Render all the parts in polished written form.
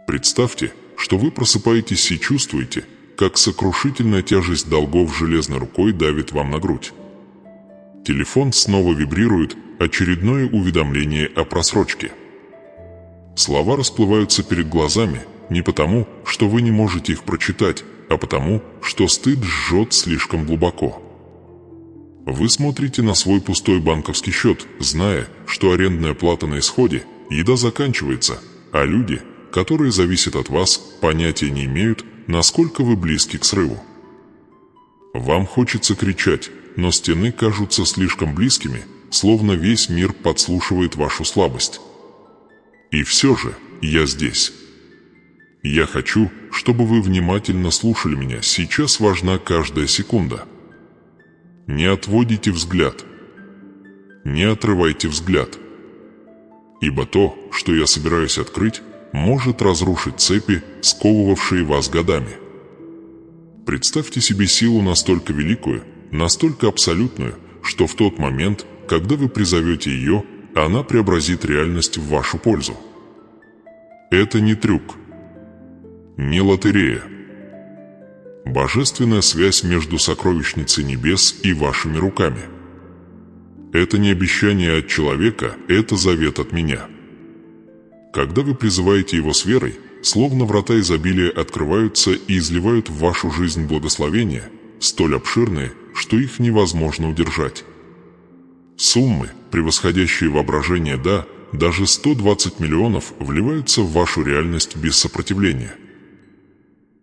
Представьте, что вы просыпаетесь и чувствуете, как сокрушительная тяжесть долгов железной рукой давит вам на грудь. Телефон снова вибрирует, очередное уведомление о просрочке. Слова расплываются перед глазами не потому, что вы не можете их прочитать, а потому, что стыд жжет слишком глубоко. Вы смотрите на свой пустой банковский счет, зная, что арендная плата на исходе, еда заканчивается, а люди, которые зависят от вас, понятия не имеют, насколько вы близки к срыву. Вам хочется кричать, но стены кажутся слишком близкими, словно весь мир подслушивает вашу слабость. И все же я здесь. Я хочу, чтобы вы внимательно слушали меня, сейчас важна каждая секунда. Не отводите взгляд. Не отрывайте взгляд. Ибо то, что я собираюсь открыть, может разрушить цепи, сковывавшие вас годами. Представьте себе силу настолько великую, настолько абсолютную, что в тот момент, когда вы призовете ее, она преобразит реальность в вашу пользу. Это не трюк, не лотерея. Божественная связь между сокровищницей небес и вашими руками. Это не обещание от человека, это завет от меня. Когда вы призываете его с верой, словно врата изобилия открываются и изливают в вашу жизнь благословения, столь обширные, что их невозможно удержать. Суммы, превосходящие воображение, да, даже 120 миллионов вливаются в вашу реальность без сопротивления.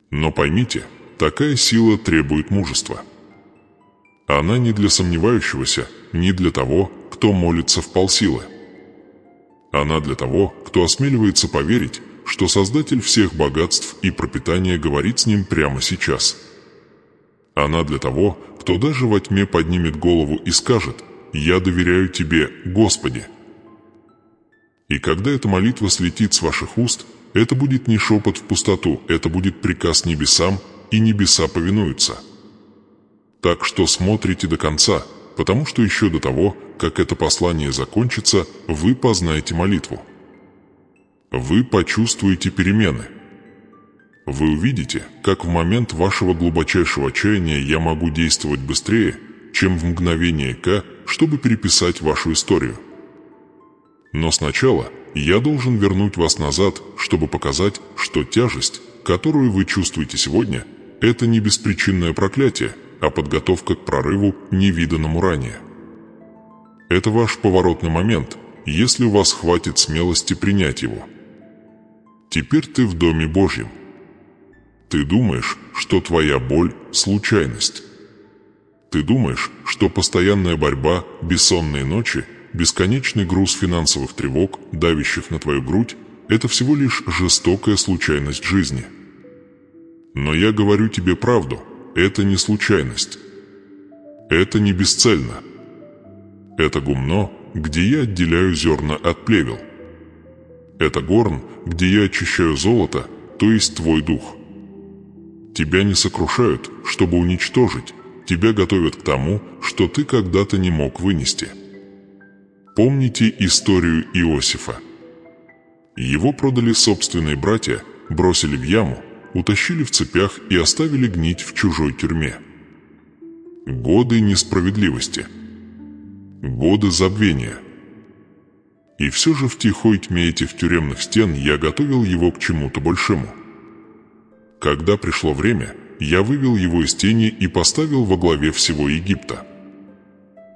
Но поймите, такая сила требует мужества. Она не для сомневающегося, не для того, кто молится вполсилы. Она для того, кто осмеливается поверить, что Создатель всех богатств и пропитания говорит с ним прямо сейчас. Она для того, кто даже во тьме поднимет голову и скажет: «Я доверяю Тебе, Господи». И когда эта молитва слетит с ваших уст, это будет не шепот в пустоту, это будет приказ небесам, и небеса повинуются. Так что смотрите до конца, потому что еще до того, как это послание закончится, вы познаете молитву. Вы почувствуете перемены. Вы увидите, как в момент вашего глубочайшего отчаяния я могу действовать быстрее, чем в мгновение К, чтобы переписать вашу историю. Но сначала я должен вернуть вас назад, чтобы показать, что тяжесть, которую вы чувствуете сегодня, это не беспричинное проклятие, а подготовка к прорыву, невиданному ранее. Это ваш поворотный момент, если у вас хватит смелости принять его. Теперь ты в Доме Божьем. Ты думаешь, что твоя боль – случайность. Ты думаешь, что постоянная борьба, бессонные ночи, бесконечный груз финансовых тревог, давящих на твою грудь – это всего лишь жестокая случайность жизни. Но я говорю тебе правду, это не случайность. Это не бесцельно. Это гумно, где я отделяю зерна от плевел. Это горн, где я очищаю золото, то есть твой дух. Тебя не сокрушают, чтобы уничтожить, тебя готовят к тому, что ты когда-то не мог вынести. Помните историю Иосифа. Его продали собственные братья, бросили в яму, утащили в цепях и оставили гнить в чужой тюрьме. Годы несправедливости. Годы забвения. И все же в тихой тьме этих тюремных стен я готовил его к чему-то большему. Когда пришло время, я вывел его из тени и поставил во главе всего Египта.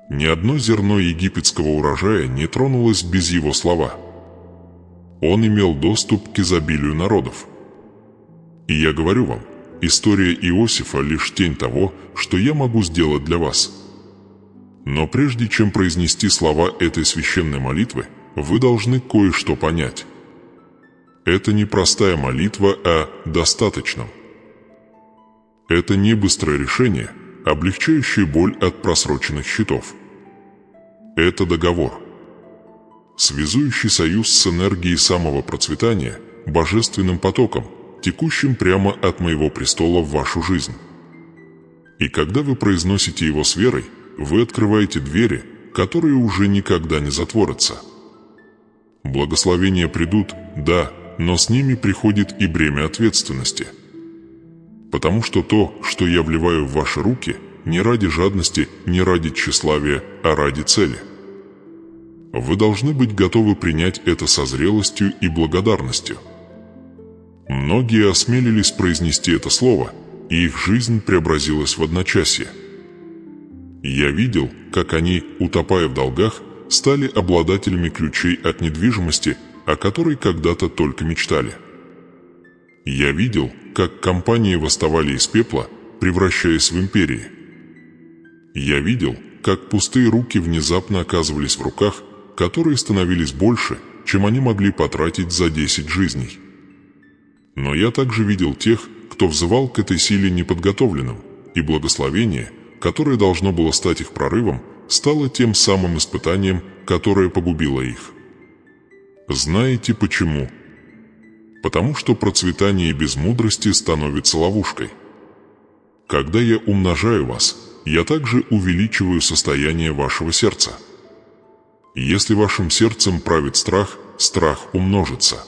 Ни одно зерно египетского урожая не тронулось без его слова. Он имел доступ к изобилию народов. И я говорю вам, история Иосифа лишь тень того, что я могу сделать для вас. Но прежде чем произнести слова этой священной молитвы, вы должны кое-что понять. Это не простая молитва о достаточном. Это не быстрое решение, облегчающее боль от просроченных счетов. Это договор. Связующий союз с энергией самого процветания, божественным потоком, текущим прямо от моего престола в вашу жизнь. И когда вы произносите его с верой, вы открываете двери, которые уже никогда не затворятся. Благословения придут, да, но с ними приходит и бремя ответственности. Потому что то, что я вливаю в ваши руки, не ради жадности, не ради тщеславия, а ради цели. Вы должны быть готовы принять это со зрелостью и благодарностью. Многие осмелились произнести это слово, и их жизнь преобразилась в одночасье. Я видел, как они, утопая в долгах, стали обладателями ключей от недвижимости, о которой когда-то только мечтали. Я видел, как компании восставали из пепла, превращаясь в империи. Я видел, как пустые руки внезапно оказывались в руках, которые становились больше, чем они могли потратить за 10 жизней. Но я также видел тех, кто взывал к этой силе неподготовленным, и благословение, которое должно было стать их прорывом, стало тем самым испытанием, которое погубило их. Знаете почему? Потому что процветание без мудрости становится ловушкой. Когда я умножаю вас, я также увеличиваю состояние вашего сердца. Если вашим сердцем правит страх, страх умножится.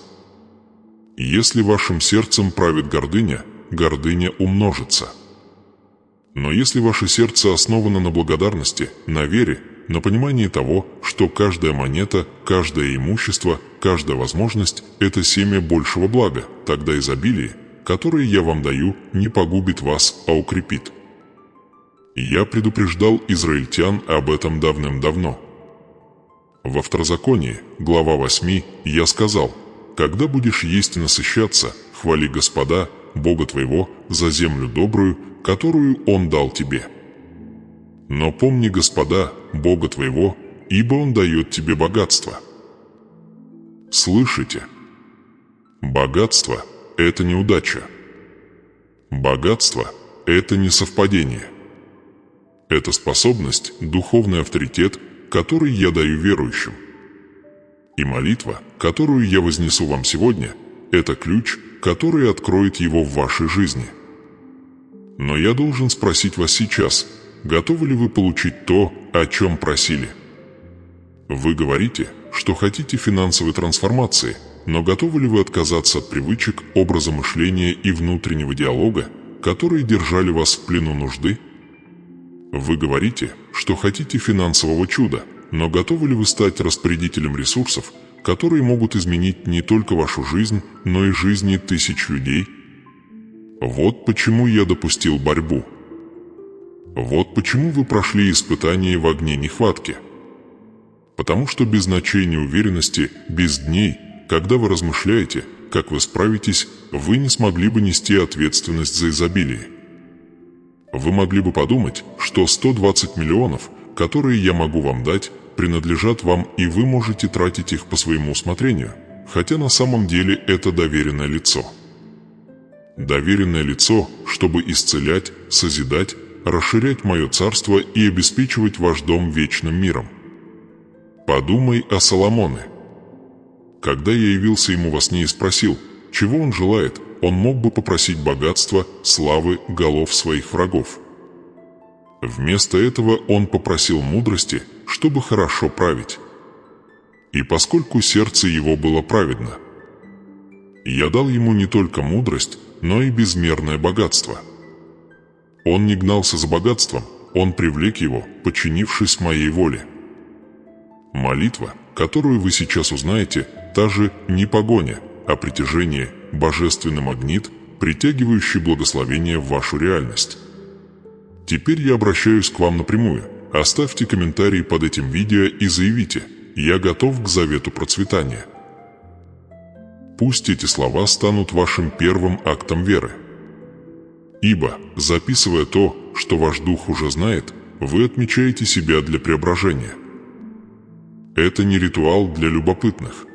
Если вашим сердцем правит гордыня, гордыня умножится. Но если ваше сердце основано на благодарности, на вере, на понимании того, что каждая монета, каждое имущество, каждая возможность – это семя большего блага, тогда изобилие, которое я вам даю, не погубит вас, а укрепит. Я предупреждал израильтян об этом давным-давно. Во Второзаконии, глава 8, я сказал: «Когда будешь есть и насыщаться, хвали Господа, Бога твоего, за землю добрую, которую Он дал тебе. Но помни Господа, Бога твоего, ибо Он дает тебе богатство». Слышите? Богатство – это не удача. Богатство – это не совпадение. Это способность, духовный авторитет, который я даю верующим. И молитва, которую я вознесу вам сегодня, это ключ, который откроет его в вашей жизни. Но я должен спросить вас сейчас, готовы ли вы получить то, о чем просили? Вы говорите, что хотите финансовой трансформации, но готовы ли вы отказаться от привычек, образа мышления и внутреннего диалога, которые держали вас в плену нужды? Вы говорите, что хотите финансового чуда, но готовы ли вы стать распорядителем ресурсов, которые могут изменить не только вашу жизнь, но и жизни тысяч людей? Вот почему я допустил борьбу. Вот почему вы прошли испытание в огне нехватки. Потому что без ночей неуверенности, без дней, когда вы размышляете, как вы справитесь, вы не смогли бы нести ответственность за изобилие. Вы могли бы подумать, что 120 миллионов, которые я могу вам дать, принадлежат вам, и вы можете тратить их по своему усмотрению, хотя на самом деле это доверенное лицо. Доверенное лицо, чтобы исцелять, созидать, расширять мое царство и обеспечивать ваш дом вечным миром. Подумай о Соломоне. Когда я явился ему во сне и спросил, чего он желает, он мог бы попросить богатства, славы, голов своих врагов. Вместо этого он попросил мудрости, чтобы хорошо править. И поскольку сердце его было праведно, я дал ему не только мудрость, но и безмерное богатство. Он не гнался за богатством, он привлек его, подчинившись моей воле. Молитва, которую вы сейчас узнаете, та же не погоня, а притяжение, божественный магнит, притягивающий благословение в вашу реальность. Теперь я обращаюсь к вам напрямую. Оставьте комментарий под этим видео и заявите: «Я готов к завету процветания». Пусть эти слова станут вашим первым актом веры. Ибо, записывая то, что ваш дух уже знает, вы отмечаете себя для преображения. Это не ритуал для любопытных.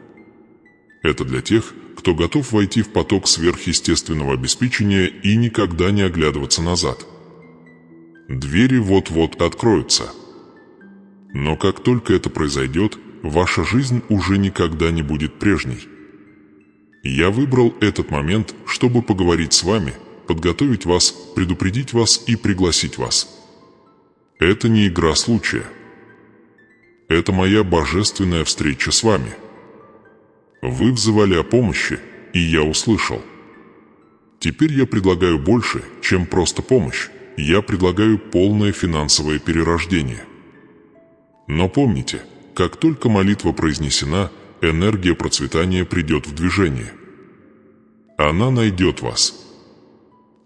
Это для тех, кто готов войти в поток сверхъестественного обеспечения и никогда не оглядываться назад. Двери вот-вот откроются. Но как только это произойдет, ваша жизнь уже никогда не будет прежней. Я выбрал этот момент, чтобы поговорить с вами, подготовить вас, предупредить вас и пригласить вас. Это не игра случая. Это моя божественная встреча с вами. Вы взывали о помощи, и я услышал. Теперь я предлагаю больше, чем просто помощь. Я предлагаю полное финансовое перерождение. Но помните, как только молитва произнесена, энергия процветания придет в движение. Она найдет вас.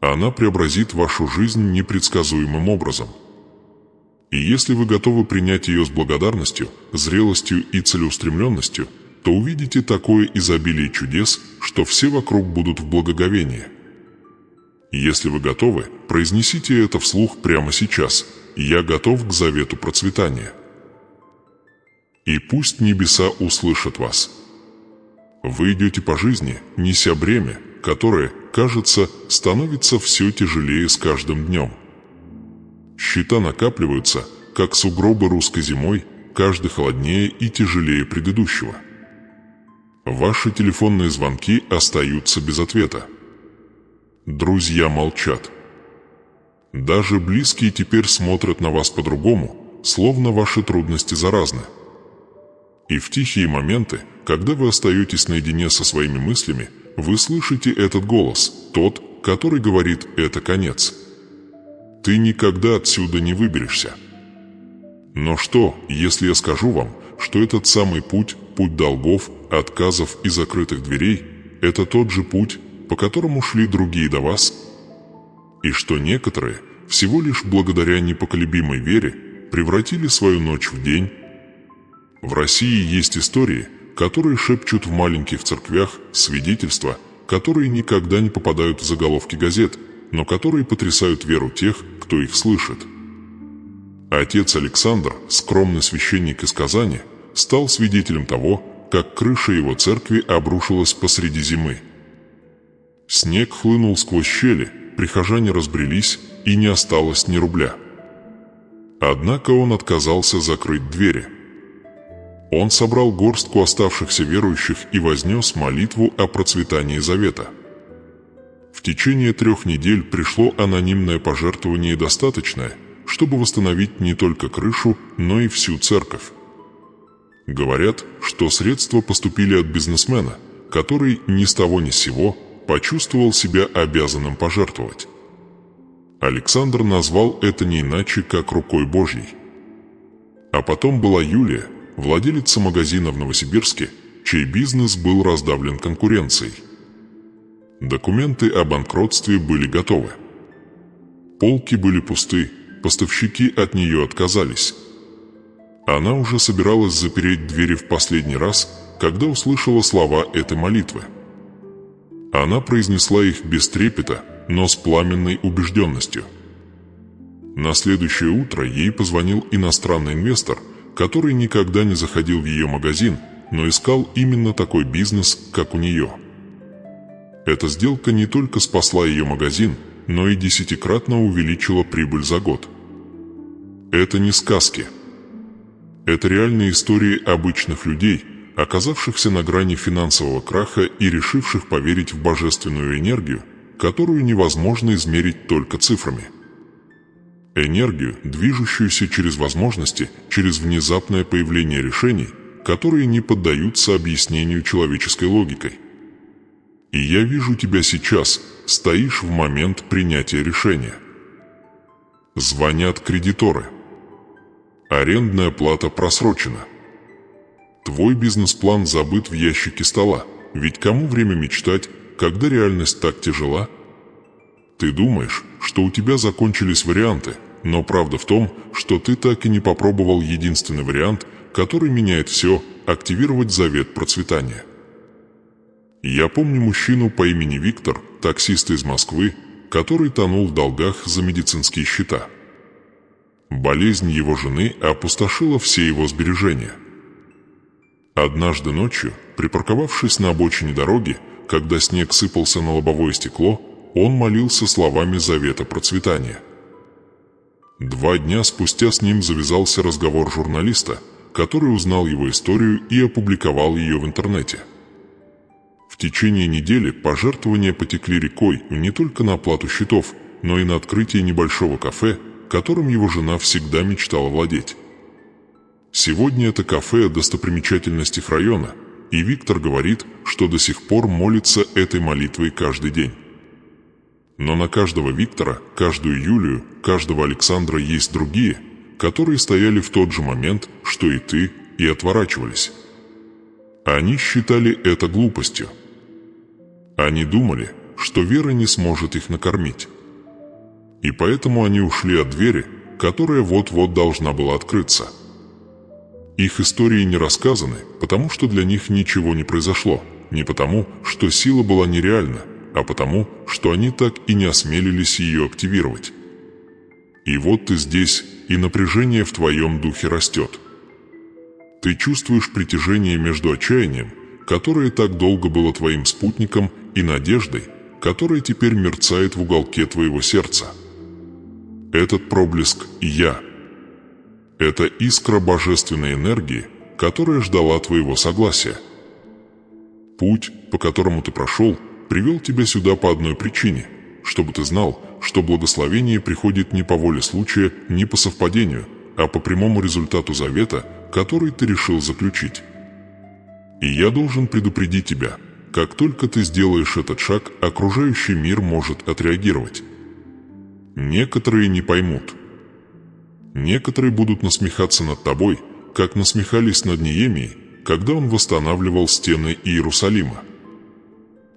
Она преобразит вашу жизнь непредсказуемым образом. И если вы готовы принять ее с благодарностью, зрелостью и целеустремленностью, то увидите такое изобилие чудес, что все вокруг будут в благоговении. Если вы готовы, произнесите это вслух прямо сейчас. «Я готов к завету процветания». И пусть небеса услышат вас. Вы идете по жизни, неся бремя, которое, кажется, становится все тяжелее с каждым днем. Счета накапливаются, как сугробы русской зимой, каждый холоднее и тяжелее предыдущего. Ваши телефонные звонки остаются без ответа. Друзья молчат. Даже близкие теперь смотрят на вас по-другому, словно ваши трудности заразны. И в тихие моменты, когда вы остаетесь наедине со своими мыслями, вы слышите этот голос, тот, который говорит «это конец». Ты никогда отсюда не выберешься. Но что, если я скажу вам, что этот самый путь, путь долгов, отказов и закрытых дверей, это тот же путь, по которому шли другие до вас? И что некоторые, всего лишь благодаря непоколебимой вере, превратили свою ночь в день? В России есть истории, которые шепчут в маленьких церквях, свидетельства, которые никогда не попадают в заголовки газет, но которые потрясают веру тех, кто их слышит. Отец Александр, скромный священник из Казани, стал свидетелем того, как крыша его церкви обрушилась посреди зимы. Снег хлынул сквозь щели, прихожане разбрелись, и не осталось ни рубля. Однако он отказался закрыть двери. Он собрал горстку оставшихся верующих и вознес молитву о процветании завета. В течение 3 недель пришло анонимное пожертвование достаточное, чтобы восстановить не только крышу, но и всю церковь. Говорят, что средства поступили от бизнесмена, который ни с того ни с сего почувствовал себя обязанным пожертвовать. Александр назвал это не иначе, как рукой Божьей. А потом была Юлия, владелица магазина в Новосибирске, чей бизнес был раздавлен конкуренцией. Документы о банкротстве были готовы. Полки были пусты, поставщики от нее отказались. Она уже собиралась запереть двери в последний раз, когда услышала слова этой молитвы. Она произнесла их без трепета, но с пламенной убежденностью. На следующее утро ей позвонил иностранный инвестор, который никогда не заходил в ее магазин, но искал именно такой бизнес, как у нее. Эта сделка не только спасла ее магазин, но и 10-кратно увеличила прибыль за год. Это не сказки. Это реальные истории обычных людей, оказавшихся на грани финансового краха и решивших поверить в божественную энергию, которую невозможно измерить только цифрами. Энергию, движущуюся через возможности, через внезапное появление решений, которые не поддаются объяснению человеческой логикой. И я вижу тебя сейчас, стоишь в момент принятия решения. Звонят кредиторы. Арендная плата просрочена. Твой бизнес-план забыт в ящике стола, ведь кому время мечтать, когда реальность так тяжела? Ты думаешь, что у тебя закончились варианты, но правда в том, что ты так и не попробовал единственный вариант, который меняет все – активировать завет процветания. Я помню мужчину по имени Виктор, таксиста из Москвы, который тонул в долгах за медицинские счета. Болезнь его жены опустошила все его сбережения. Однажды ночью, припарковавшись на обочине дороги, когда снег сыпался на лобовое стекло, он молился словами завета процветания. 2 дня спустя с ним завязался разговор журналиста, который узнал его историю и опубликовал ее в интернете. В течение недели пожертвования потекли рекой не только на оплату счетов, но и на открытие небольшого кафе, которым его жена всегда мечтала владеть. Сегодня это кафе – достопримечательность их района, и Виктор говорит, что до сих пор молится этой молитвой каждый день. Но на каждого Виктора, каждую Юлию, каждого Александра есть другие, которые стояли в тот же момент, что и ты, и отворачивались. Они считали это глупостью. Они думали, что Вера не сможет их накормить. И поэтому они ушли от двери, которая вот-вот должна была открыться. Их истории не рассказаны, потому что для них ничего не произошло, не потому, что сила была нереальна, а потому, что они так и не осмелились ее активировать. И вот ты здесь, и напряжение в твоем духе растет. Ты чувствуешь притяжение между отчаянием, которое так долго было твоим спутником, и надеждой, которая теперь мерцает в уголке твоего сердца. Этот проблеск «Я». Это искра божественной энергии, которая ждала твоего согласия. Путь, по которому ты прошел, привел тебя сюда по одной причине, чтобы ты знал, что благословение приходит не по воле случая, не по совпадению, а по прямому результату завета, который ты решил заключить. И я должен предупредить тебя, как только ты сделаешь этот шаг, окружающий мир может отреагировать. Некоторые не поймут. Некоторые будут насмехаться над тобой, как насмехались над Неемией, когда он восстанавливал стены Иерусалима.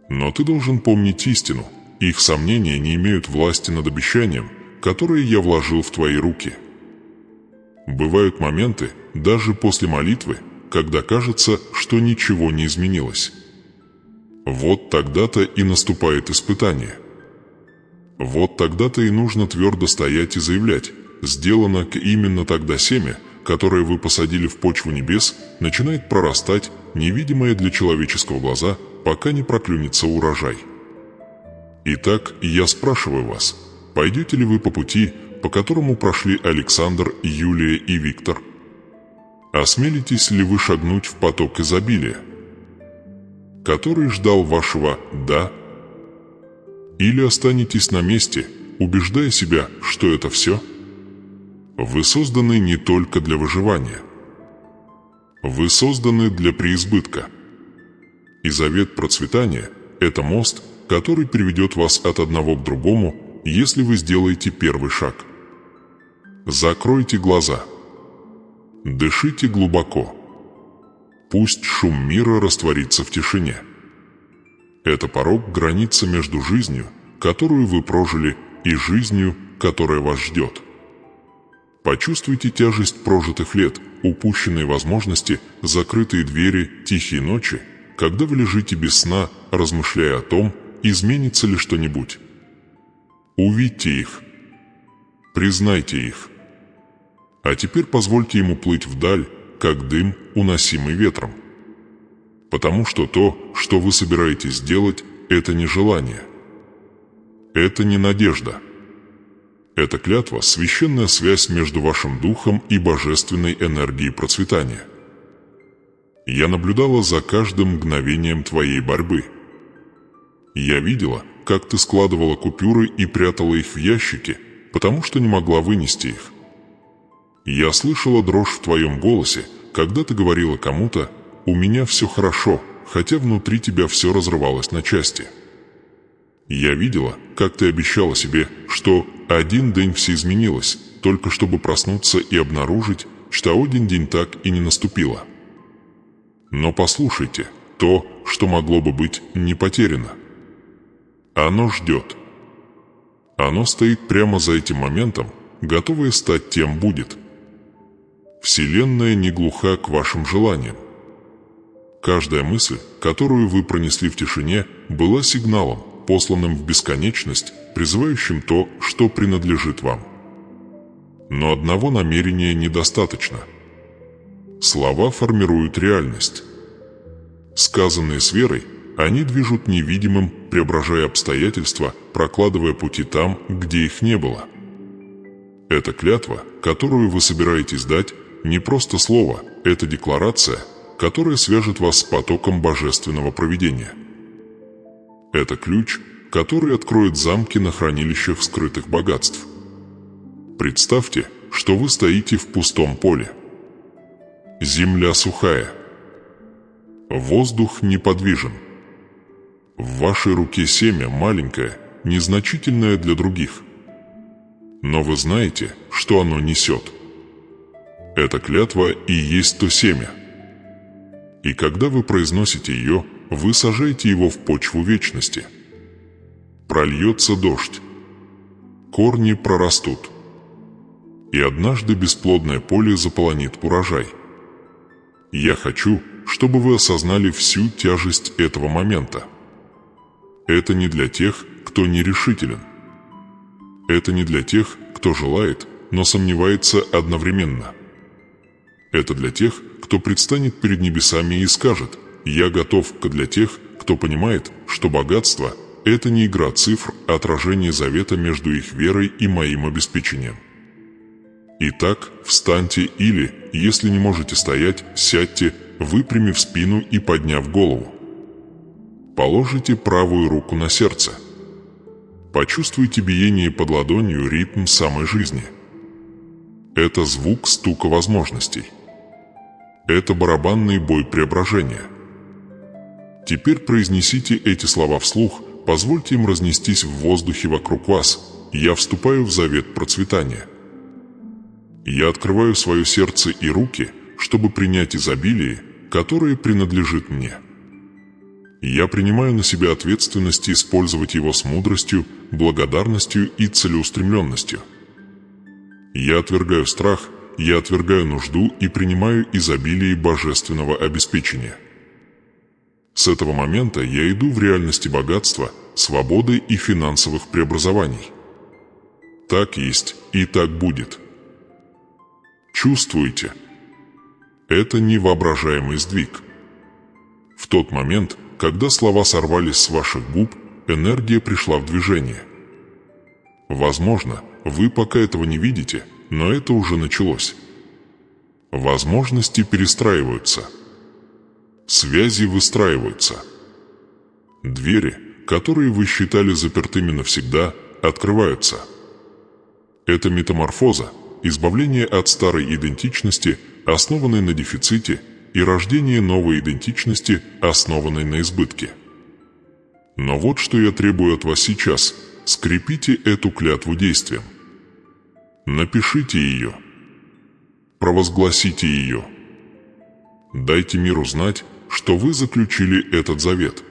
Но ты должен помнить истину, их сомнения не имеют власти над обещанием, которое я вложил в твои руки. Бывают моменты, даже после молитвы, когда кажется, что ничего не изменилось. Вот тогда-то и наступает испытание. Вот тогда-то и нужно твердо стоять и заявлять: сделано именно тогда семя, которое вы посадили в почву небес, начинает прорастать, невидимое для человеческого глаза, пока не проклюнется урожай. Итак, я спрашиваю вас, пойдете ли вы по пути, по которому прошли Александр, Юлия и Виктор? Осмелитесь ли вы шагнуть в поток изобилия, который ждал вашего «да»? Или останетесь на месте, убеждая себя, что это все? Вы созданы не только для выживания. Вы созданы для преизбытка. И завет процветания – это мост, который приведет вас от одного к другому, если вы сделаете первый шаг. Закройте глаза. Дышите глубоко. Пусть шум мира растворится в тишине. Это порог границы между жизнью, которую вы прожили, и жизнью, которая вас ждет. Почувствуйте тяжесть прожитых лет, упущенные возможности, закрытые двери, тихие ночи, когда вы лежите без сна, размышляя о том, изменится ли что-нибудь. Увидьте их. Признайте их. А теперь позвольте ему плыть вдаль, как дым, уносимый ветром. Потому что то, что вы собираетесь сделать, это не желание. Это не надежда. Это клятва, священная связь между вашим духом и божественной энергией процветания. Я наблюдала за каждым мгновением твоей борьбы. Я видела, как ты складывала купюры и прятала их в ящики, потому что не могла вынести их. Я слышала дрожь в твоем голосе, когда ты говорила кому-то: «У меня все хорошо», хотя внутри тебя все разрывалось на части. Я видела, как ты обещала себе, что один день все изменилось, только чтобы проснуться и обнаружить, что один день так и не наступило. Но послушайте, то, что могло бы быть, не потеряно. Оно ждет. Оно стоит прямо за этим моментом, готовое стать тем будет. Вселенная не глуха к вашим желаниям. Каждая мысль, которую вы пронесли в тишине, была сигналом, посланным в бесконечность, призывающим то, что принадлежит вам. Но одного намерения недостаточно. Слова формируют реальность. Сказанные с верой, они движут невидимым, преображая обстоятельства, прокладывая пути там, где их не было. Эта клятва, которую вы собираетесь дать, не просто слово, это декларация, которая свяжет вас с потоком божественного провидения. Это ключ, который откроет замки на хранилищах скрытых богатств. Представьте, что вы стоите в пустом поле. Земля сухая. Воздух неподвижен. В вашей руке семя маленькое, незначительное для других. Но вы знаете, что оно несет. Эта клятва и есть то семя. И когда вы произносите ее, вы сажаете его в почву вечности. Прольется дождь. Корни прорастут. И однажды бесплодное поле заполонит урожай. Я хочу, чтобы вы осознали всю тяжесть этого момента. Это не для тех, кто нерешителен. Это не для тех, кто желает, но сомневается одновременно. Это для тех, кто предстанет перед небесами и скажет: «Я готов», для тех, кто понимает, что богатство – это не игра цифр, а отражение завета между их верой и моим обеспечением. Итак, встаньте или, если не можете стоять, сядьте, выпрямив спину и подняв голову. Положите правую руку на сердце. Почувствуйте биение под ладонью, ритм самой жизни. Это звук стука возможностей. Это барабанный бой преображения. Теперь произнесите эти слова вслух, позвольте им разнестись в воздухе вокруг вас. Я вступаю в завет процветания. Я открываю свое сердце и руки, чтобы принять изобилие, которое принадлежит мне. Я принимаю на себя ответственность использовать его с мудростью, благодарностью и целеустремленностью. Я отвергаю страх, я отвергаю нужду и принимаю изобилие божественного обеспечения. С этого момента я иду в реальности богатства, свободы и финансовых преобразований. Так есть и так будет. Чувствуете? Это невоображаемый сдвиг. В тот момент, когда слова сорвались с ваших губ, энергия пришла в движение. Возможно, вы пока этого не видите, но это уже началось. Возможности перестраиваются. Связи выстраиваются. Двери, которые вы считали запертыми навсегда, открываются. Это метаморфоза, избавление от старой идентичности, основанной на дефиците, и рождение новой идентичности, основанной на избытке. Но вот что я требую от вас сейчас: скрепите эту клятву действием. Напишите ее. Провозгласите ее. Дайте миру знать, что вы заключили этот завет.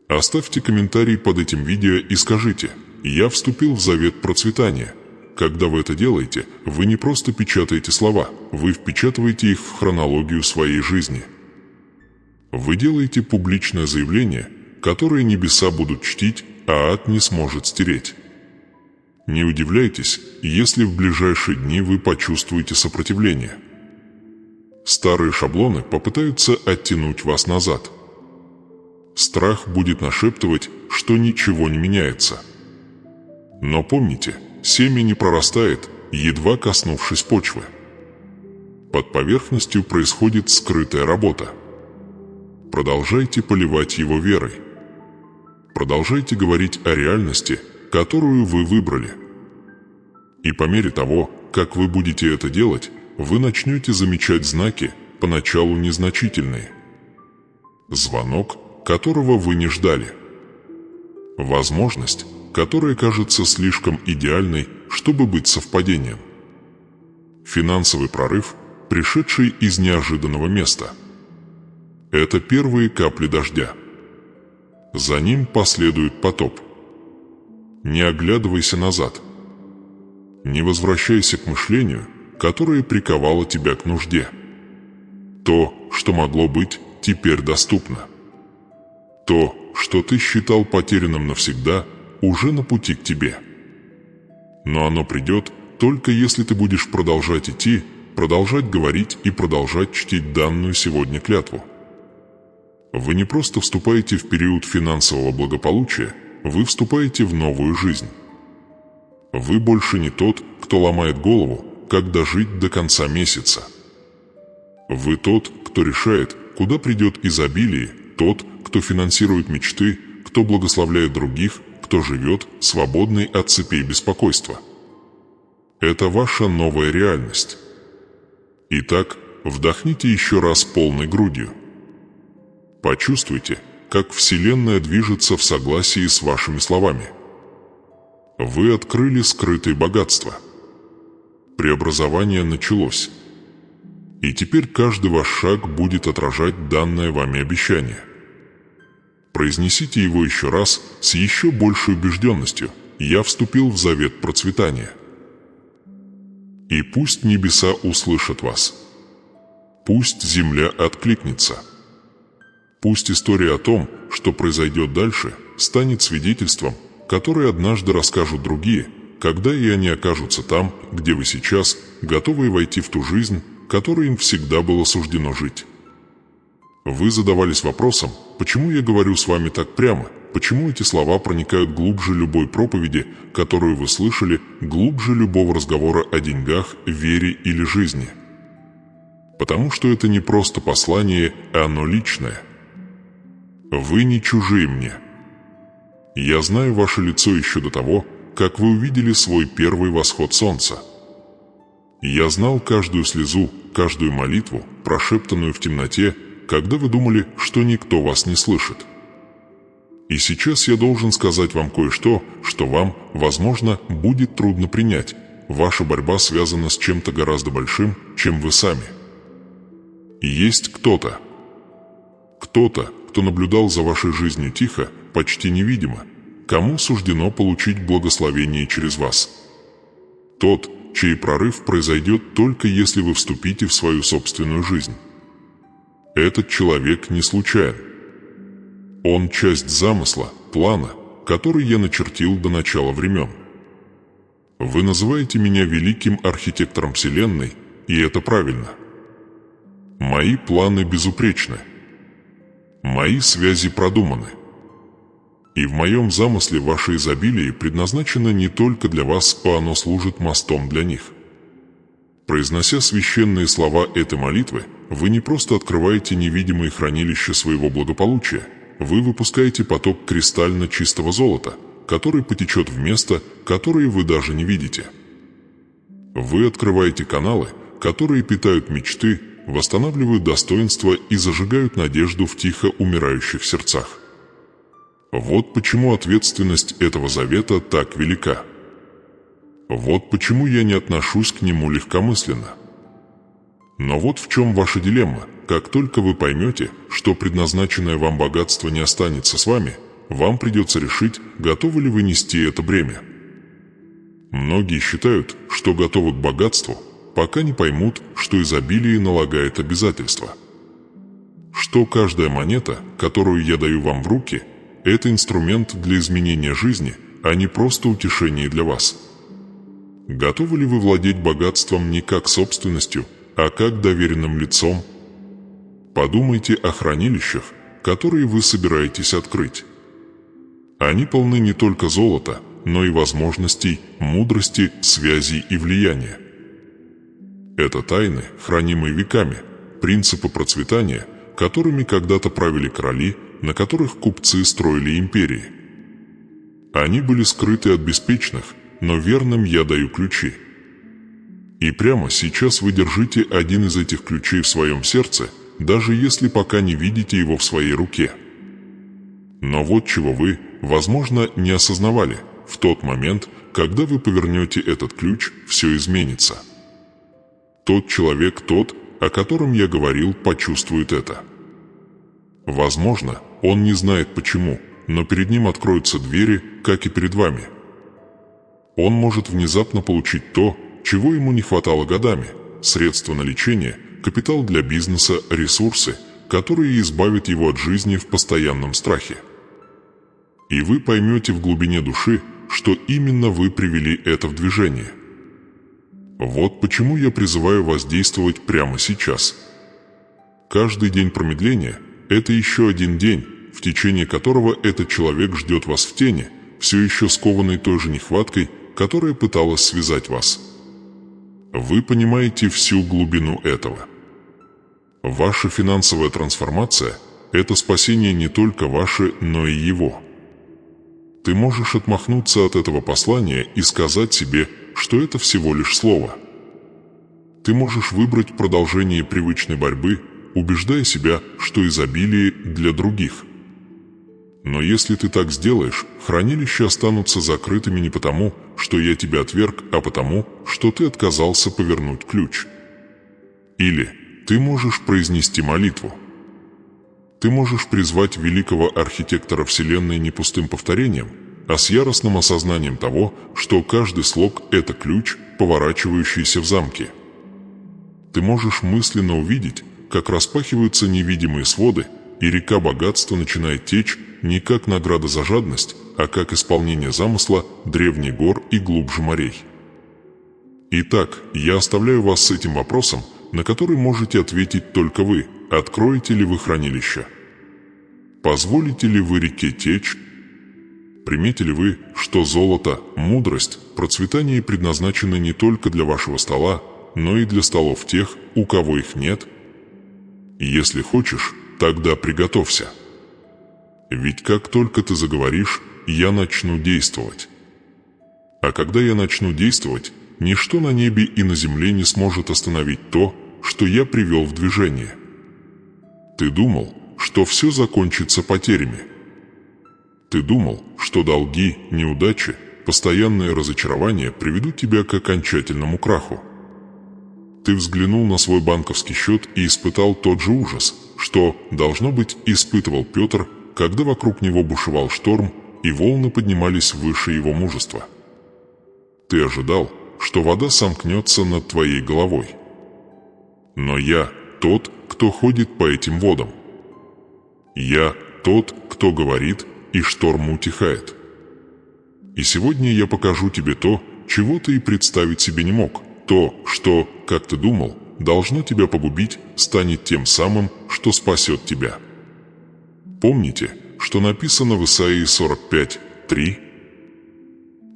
Оставьте комментарий под этим видео и скажите: «Я вступил в завет процветания». Когда вы это делаете, вы не просто печатаете слова, вы впечатываете их в хронологию своей жизни. Вы делаете публичное заявление, которое небеса будут чтить, а ад не сможет стереть. Не удивляйтесь, если в ближайшие дни вы почувствуете сопротивление. Старые шаблоны попытаются оттянуть вас назад. Страх будет нашептывать, что ничего не меняется. Но помните, семя не прорастает, едва коснувшись почвы. Под поверхностью происходит скрытая работа. Продолжайте поливать его верой. Продолжайте говорить о реальности, которую вы выбрали. И по мере того, как вы будете это делать, вы начнете замечать знаки, поначалу незначительные. Звонок, которого вы не ждали. Возможность, которая кажется слишком идеальной, чтобы быть совпадением. Финансовый прорыв, пришедший из неожиданного места. Это первые капли дождя. За ним последует потоп. Не оглядывайся назад. Не возвращайся к мышлению, которое приковало тебя к нужде. То, что могло быть, теперь доступно. То, что ты считал потерянным навсегда, уже на пути к тебе. Но оно придет только если ты будешь продолжать идти, продолжать говорить и продолжать чтить данную сегодня клятву. Вы не просто вступаете в период финансового благополучия, вы вступаете в новую жизнь. Вы больше не тот, кто ломает голову, как дожить до конца месяца. Вы тот, кто решает, куда придет изобилие, тот, кто финансирует мечты, кто благословляет других, кто живет, свободный от цепей беспокойства. Это ваша новая реальность. Итак, вдохните еще раз полной грудью. Почувствуйте, как Вселенная движется в согласии с вашими словами. Вы открыли скрытые богатства. Преобразование началось. И теперь каждый ваш шаг будет отражать данное вами обещание. Произнесите его еще раз с еще большей убежденностью: «Я вступил в завет процветания». И пусть небеса услышат вас. Пусть земля откликнется. Пусть история о том, что произойдет дальше, станет свидетельством, которое однажды расскажут другие, когда и они окажутся там, где вы сейчас, готовые войти в ту жизнь, которой им всегда было суждено жить. Вы задавались вопросом, почему я говорю с вами так прямо, почему эти слова проникают глубже любой проповеди, которую вы слышали, глубже любого разговора о деньгах, вере или жизни. Потому что это не просто послание, а оно личное. Вы не чужие мне. Я знаю ваше лицо еще до того, как вы увидели свой первый восход солнца. Я знал каждую слезу, каждую молитву, прошептанную в темноте, когда вы думали, что никто вас не слышит. И сейчас я должен сказать вам кое-что, что вам, возможно, будет трудно принять. Ваша борьба связана с чем-то гораздо большим, чем вы сами. И есть кто-то, кто наблюдал за вашей жизнью тихо, почти невидимо, кому суждено получить благословение через вас. Тот, чей прорыв произойдет только если вы вступите в свою собственную жизнь. Этот человек не случайен. Он часть замысла, плана, который я начертил до начала времен. Вы называете меня великим архитектором Вселенной, и это правильно. Мои планы безупречны. Мои связи продуманы. И в моем замысле ваше изобилие предназначено не только для вас, а оно служит мостом для них. Произнося священные слова этой молитвы, вы не просто открываете невидимые хранилища своего благополучия, вы выпускаете поток кристально чистого золота, который потечет в место, которое вы даже не видите. Вы открываете каналы, которые питают мечты, восстанавливают достоинство и зажигают надежду в тихо умирающих сердцах. Вот почему ответственность этого завета так велика. Вот почему я не отношусь к нему легкомысленно. Но вот в чем ваша дилемма. Как только вы поймете, что предназначенное вам богатство не останется с вами, вам придется решить, готовы ли вы нести это бремя. Многие считают, что готовы к богатству, пока не поймут, что изобилие налагает обязательства. Что каждая монета, которую я даю вам в руки, это инструмент для изменения жизни, а не просто утешение для вас. Готовы ли вы владеть богатством не как собственностью, а как доверенным лицом? Подумайте о хранилищах, которые вы собираетесь открыть. Они полны не только золота, но и возможностей, мудрости, связей и влияния. Это тайны, хранимые веками, принципы процветания, которыми когда-то правили короли, на которых купцы строили империи. Они были скрыты от беспечных, но верным я даю ключи. И прямо сейчас вы держите один из этих ключей в своем сердце, даже если пока не видите его в своей руке. Но вот чего вы, возможно, не осознавали: в тот момент, когда вы повернете этот ключ, все изменится. Тот человек, о котором я говорил, почувствует это. Возможно, он не знает почему, но перед ним откроются двери, как и перед вами. Он может внезапно получить то, чего ему не хватало годами: средства на лечение, капитал для бизнеса, ресурсы, которые избавят его от жизни в постоянном страхе. И вы поймете в глубине души, что именно вы привели это в движение. Вот почему я призываю вас действовать прямо сейчас. Каждый день промедления – это еще один день, в течение которого этот человек ждет вас в тени, все еще скованный той же нехваткой, которая пыталась связать вас. Вы понимаете всю глубину этого. Ваша финансовая трансформация – это спасение не только ваше, но и его. Ты можешь отмахнуться от этого послания и сказать себе, что это всего лишь слово. Ты можешь выбрать продолжение привычной борьбы, убеждая себя, что изобилие для других. Но если ты так сделаешь, хранилища останутся закрытыми не потому, что я тебя отверг, а потому, что ты отказался повернуть ключ. Или ты можешь произнести молитву. Ты можешь призвать великого архитектора Вселенной не пустым повторением, а с яростным осознанием того, что каждый слог – это ключ, поворачивающийся в замке. Ты можешь мысленно увидеть, как распахиваются невидимые своды, и река богатства начинает течь не как награда за жадность, а как исполнение замысла древних гор и глубже морей. Итак, я оставляю вас с этим вопросом, на который можете ответить только вы: откроете ли вы хранилище? Позволите ли вы реке течь? Примете ли вы, что золото, мудрость, процветание предназначены не только для вашего стола, но и для столов тех, у кого их нет? Если хочешь, тогда приготовься. Ведь как только ты заговоришь, я начну действовать. А когда я начну действовать, ничто на небе и на земле не сможет остановить то, что я привел в движение. Ты думал, что все закончится потерями. Ты думал, что долги, неудачи, постоянное разочарование приведут тебя к окончательному краху. Ты взглянул на свой банковский счет и испытал тот же ужас, что, должно быть, испытывал Петр, когда вокруг него бушевал шторм, и волны поднимались выше его мужества. Ты ожидал, что вода сомкнется над твоей головой. Но я тот, кто ходит по этим водам. Я тот, кто говорит, и шторм утихает. И сегодня я покажу тебе то, чего ты и представить себе не мог. То, что, как ты думал, должно тебя погубить, станет тем самым, что спасет тебя. Помните, что написано в Исаии 45:3?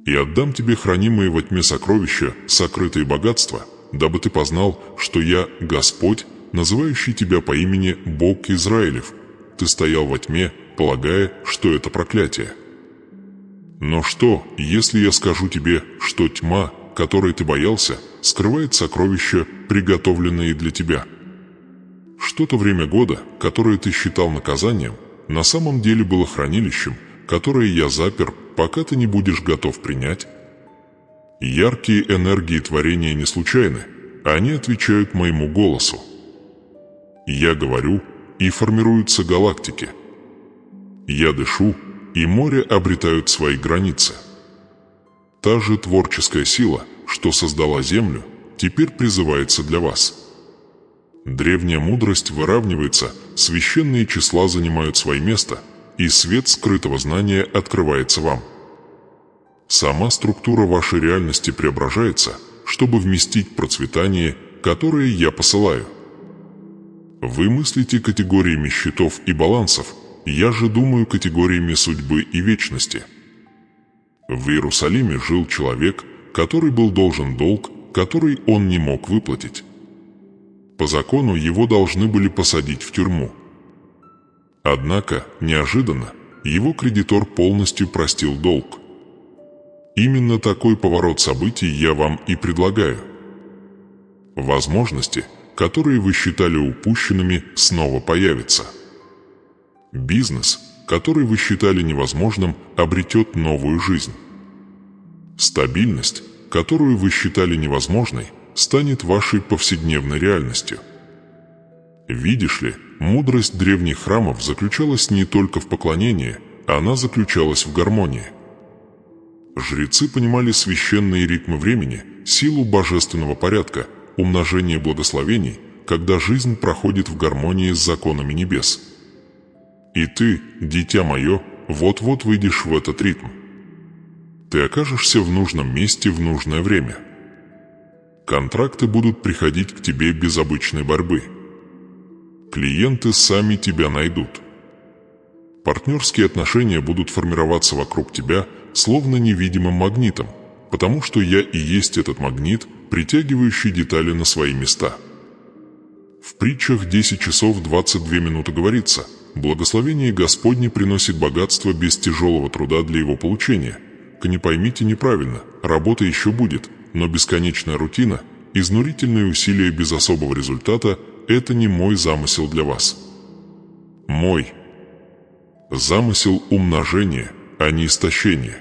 «И отдам тебе хранимые во тьме сокровища, сокрытые богатства, дабы ты познал, что я Господь, называющий тебя по имени Бог Израилев. Ты стоял во тьме, полагая, что это проклятие. Но что, если я скажу тебе, что тьма, которой ты боялся, скрывает сокровища, приготовленные для тебя? Что-то время года, которое ты считал наказанием, на самом деле было хранилищем, которое я запер, пока ты не будешь готов принять. Яркие энергии творения не случайны, они отвечают моему голосу. Я говорю, и формируются галактики. Я дышу, и моря обретают свои границы. Та же творческая сила, что создала Землю, теперь призывается для вас. Древняя мудрость выравнивается, священные числа занимают свое место, и свет скрытого знания открывается вам. Сама структура вашей реальности преображается, чтобы вместить процветание, которое я посылаю. Вы мыслите категориями счетов и балансов, я же думаю категориями судьбы и вечности. В Иерусалиме жил человек, который был должен долг, который он не мог выплатить. По закону его должны были посадить в тюрьму. Однако, неожиданно, его кредитор полностью простил долг. Именно такой поворот событий я вам и предлагаю. Возможности, которые вы считали упущенными, снова появятся. Бизнес, который вы считали невозможным, обретет новую жизнь. Стабильность, которую вы считали невозможной, станет вашей повседневной реальностью. Видишь ли, мудрость древних храмов заключалась не только в поклонении, она заключалась в гармонии. Жрецы понимали священные ритмы времени, силу божественного порядка, умножение благословений, когда жизнь проходит в гармонии с законами небес. И ты, дитя мое, вот-вот выйдешь в этот ритм. Ты окажешься в нужном месте в нужное время. Контракты будут приходить к тебе без обычной борьбы. Клиенты сами тебя найдут. Партнерские отношения будут формироваться вокруг тебя, словно невидимым магнитом, потому что я и есть этот магнит, притягивающий детали на свои места. В притчах 10 часов 22 минуты говорится: «Благословение Господне приносит богатство без тяжелого труда для его получения». Не поймите неправильно, работа еще будет, но бесконечная рутина, изнурительные усилия без особого результата – это не мой замысел для вас. Мой замысел — умножение, а не истощение.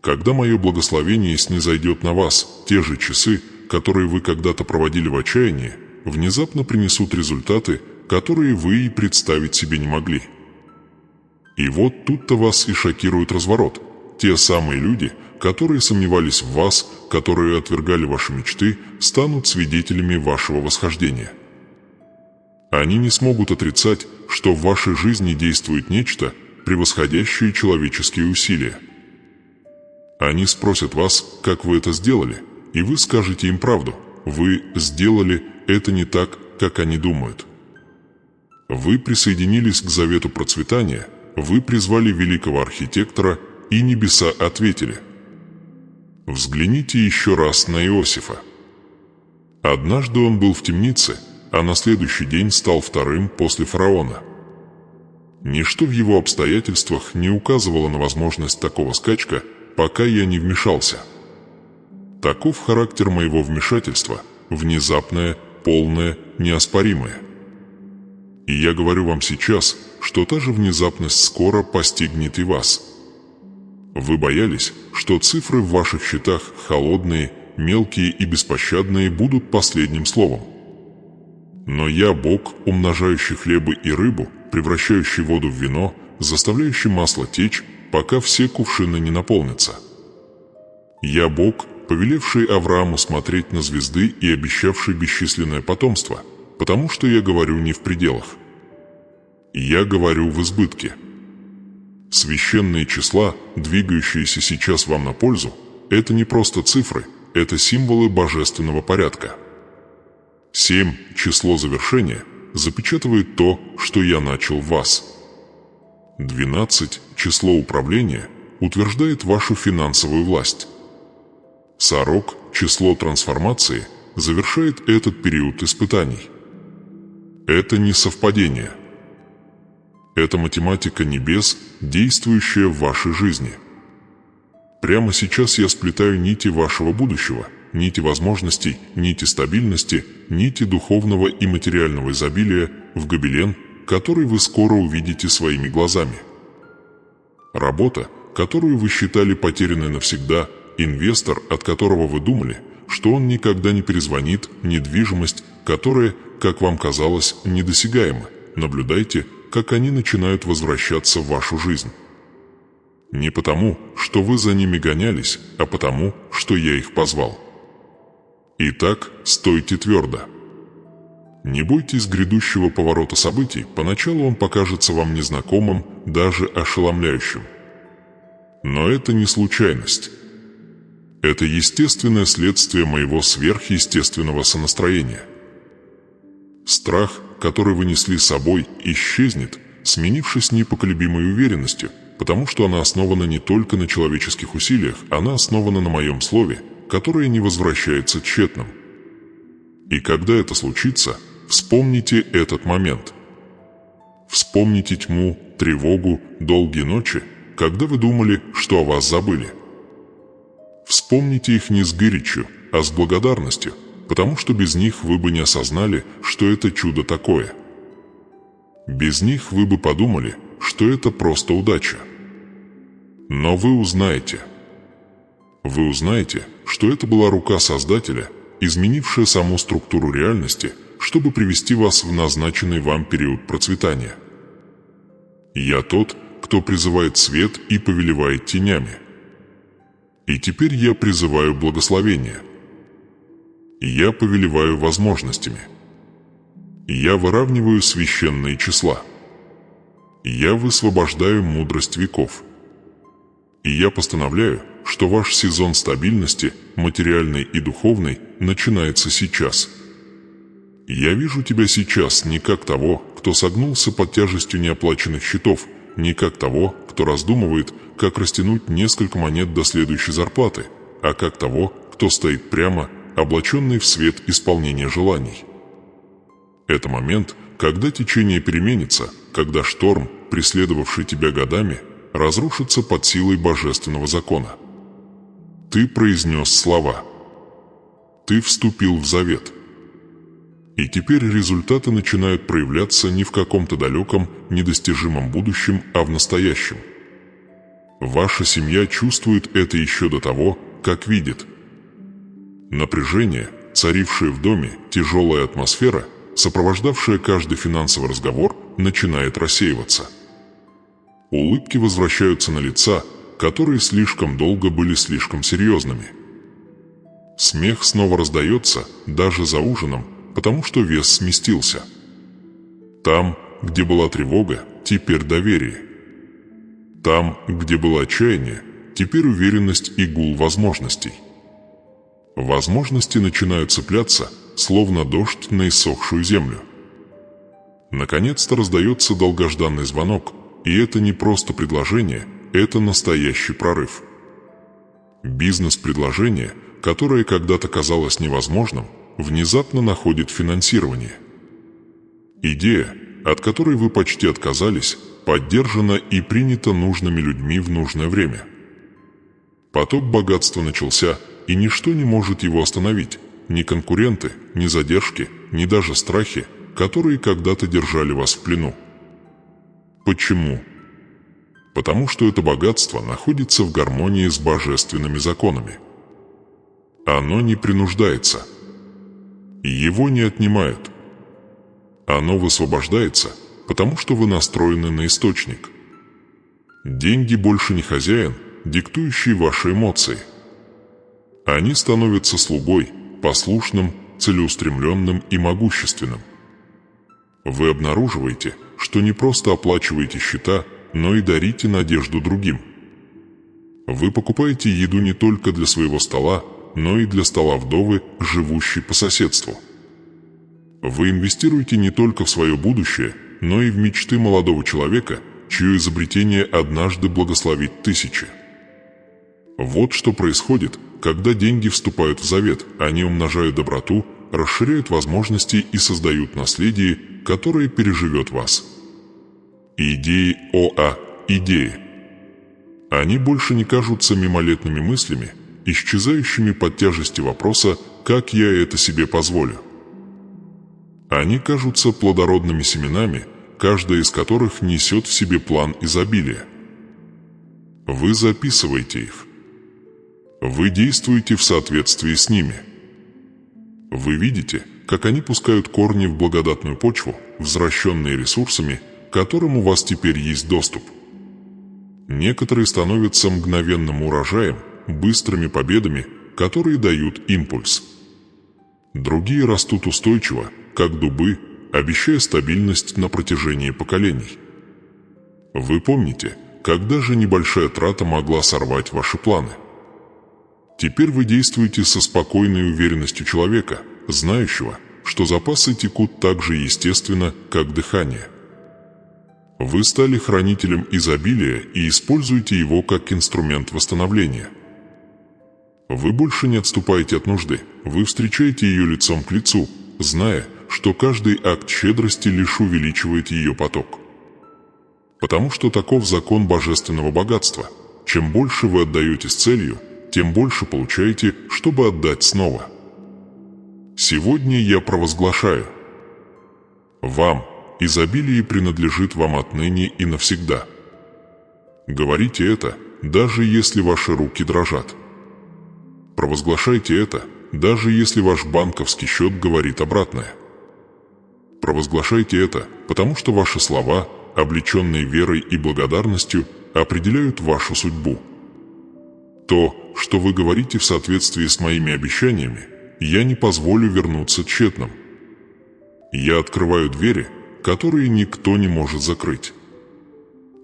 Когда мое благословение снизойдет на вас, те же часы, которые вы когда-то проводили в отчаянии, внезапно принесут результаты, которые вы и представить себе не могли. И вот тут-то вас и шокирует разворот. Те самые люди, которые сомневались в вас, которые отвергали ваши мечты, станут свидетелями вашего восхождения. Они не смогут отрицать, что в вашей жизни действует нечто, превосходящее человеческие усилия. Они спросят вас, как вы это сделали, и вы скажете им правду. Вы сделали это не так, как они думают. Вы присоединились к завету процветания, вы призвали великого архитектора, и небеса ответили. Взгляните еще раз на Иосифа. Однажды он был в темнице, а на следующий день стал вторым после фараона. Ничто в его обстоятельствах не указывало на возможность такого скачка, пока я не вмешался. Таков характер моего вмешательства, внезапное, полное, неоспоримое. И я говорю вам сейчас, что та же внезапность скоро постигнет и вас. Вы боялись, что цифры в ваших счетах, холодные, мелкие и беспощадные, будут последним словом. Но я Бог, умножающий хлебы и рыбу, превращающий воду в вино, заставляющий масло течь, пока все кувшины не наполнятся. Я Бог, повелевший Аврааму смотреть на звезды и обещавший бесчисленное потомство, потому что я говорю не в пределах. Я говорю в избытке. Священные числа, двигающиеся сейчас вам на пользу, это не просто цифры, это символы божественного порядка. 7, число завершения, запечатывает то, что я начал в вас. 12, число управления, утверждает вашу финансовую власть. 40, число трансформации, завершает этот период испытаний. Это не совпадение. Это математика небес, действующая в вашей жизни. Прямо сейчас я сплетаю нити вашего будущего, нити возможностей, нити стабильности, нити духовного и материального изобилия в гобелен, который вы скоро увидите своими глазами. Работа, которую вы считали потерянной навсегда, инвестор, от которого вы думали, что он никогда не перезвонит, недвижимость, которая, как вам казалось, недосягаема. Наблюдайте, как они начинают возвращаться в вашу жизнь. Не потому, что вы за ними гонялись, а потому, что я их позвал. Итак, стойте твердо. Не бойтесь грядущего поворота событий, поначалу он покажется вам незнакомым, даже ошеломляющим. Но это не случайность. Это естественное следствие моего сверхъестественного сонастроения. Страх, который вы несли с собой, исчезнет, сменившись непоколебимой уверенностью, потому что она основана не только на человеческих усилиях, она основана на моем слове, которое не возвращается тщетным. И когда это случится, вспомните этот момент. Вспомните тьму, тревогу, долгие ночи, когда вы думали, что о вас забыли. Вспомните их не с горечью, а с благодарностью, потому что без них вы бы не осознали, что это чудо такое. Без них вы бы подумали, что это просто удача. Но вы узнаете, что это была рука Создателя, изменившая саму структуру реальности, чтобы привести вас в назначенный вам период процветания. Я тот, кто призывает свет и повелевает тенями. И теперь я призываю благословение. Я повелеваю возможностями. Я выравниваю священные числа. Я высвобождаю мудрость веков. И я постановляю, что ваш сезон стабильности, материальной и духовной, начинается сейчас. Я вижу тебя сейчас не как того, кто согнулся под тяжестью неоплаченных счетов, не как того, кто раздумывает, как растянуть несколько монет до следующей зарплаты, а как того, кто стоит прямо, облаченный в свет исполнения желаний. Это момент, когда течение переменится, когда шторм, преследовавший тебя годами, разрушится под силой божественного закона. Ты произнес слова. Ты вступил в завет. И теперь результаты начинают проявляться не в каком-то далеком, недостижимом будущем, а в настоящем. Ваша семья чувствует это еще до того, как видит. Напряжение, царившее в доме, тяжелая атмосфера, сопровождавшая каждый финансовый разговор, начинает рассеиваться. Улыбки возвращаются на лица, которые слишком долго были слишком серьезными. Смех снова раздается, даже за ужином, потому что вес сместился. Там, где была тревога, теперь доверие. Там, где было отчаяние, теперь уверенность и гул возможностей. Возможности начинают цепляться, словно дождь на иссохшую землю. Наконец-то раздается долгожданный звонок, и это не просто предложение, это настоящий прорыв. Бизнес-предложение, которое когда-то казалось невозможным, внезапно находит финансирование. Идея, от которой вы почти отказались, поддержана и принята нужными людьми в нужное время. Поток богатства начался, и ничто не может его остановить, ни конкуренты, ни задержки, ни даже страхи, которые когда-то держали вас в плену. Почему? Потому что это богатство находится в гармонии с божественными законами. Оно не принуждается. Его не отнимают. Оно высвобождается, потому что вы настроены на источник. Деньги больше не хозяин, диктующий ваши эмоции. Они становятся слугой, послушным, целеустремленным и могущественным. Вы обнаруживаете, что не просто оплачиваете счета, но и дарите надежду другим. Вы покупаете еду не только для своего стола, но и для стола вдовы, живущей по соседству. Вы инвестируете не только в свое будущее, но и в мечты молодого человека, чье изобретение однажды благословит тысячи. Вот что происходит, когда деньги вступают в завет. Они умножают доброту, расширяют возможности и создают наследие, которое переживет вас. Идеи ОА – идеи. Они больше не кажутся мимолетными мыслями, исчезающими под тяжестью вопроса «как я это себе позволю?». Они кажутся плодородными семенами, каждая из которых несет в себе план изобилия. Вы записываете их. Вы действуете в соответствии с ними. Вы видите, как они пускают корни в благодатную почву, возвращенные ресурсами, к которым у вас теперь есть доступ. Некоторые становятся мгновенным урожаем, быстрыми победами, которые дают импульс. Другие растут устойчиво, как дубы, обещая стабильность на протяжении поколений. Вы помните, когда же небольшая трата могла сорвать ваши планы? Теперь вы действуете со спокойной уверенностью человека, знающего, что запасы текут так же естественно, как дыхание. Вы стали хранителем изобилия и используете его как инструмент восстановления. Вы больше не отступаете от нужды, вы встречаете ее лицом к лицу, зная, что каждый акт щедрости лишь увеличивает ее поток. Потому что таков закон божественного богатства. Чем больше вы отдаете с целью, тем больше получаете, чтобы отдать снова. Сегодня я провозглашаю: вам изобилие принадлежит вам отныне и навсегда. Говорите это, даже если ваши руки дрожат. Провозглашайте это, даже если ваш банковский счет говорит обратное. Провозглашайте это, потому что ваши слова, облеченные верой и благодарностью, определяют вашу судьбу. То, что вы говорите в соответствии с моими обещаниями, я не позволю вернуться тщетным. Я открываю двери, которые никто не может закрыть.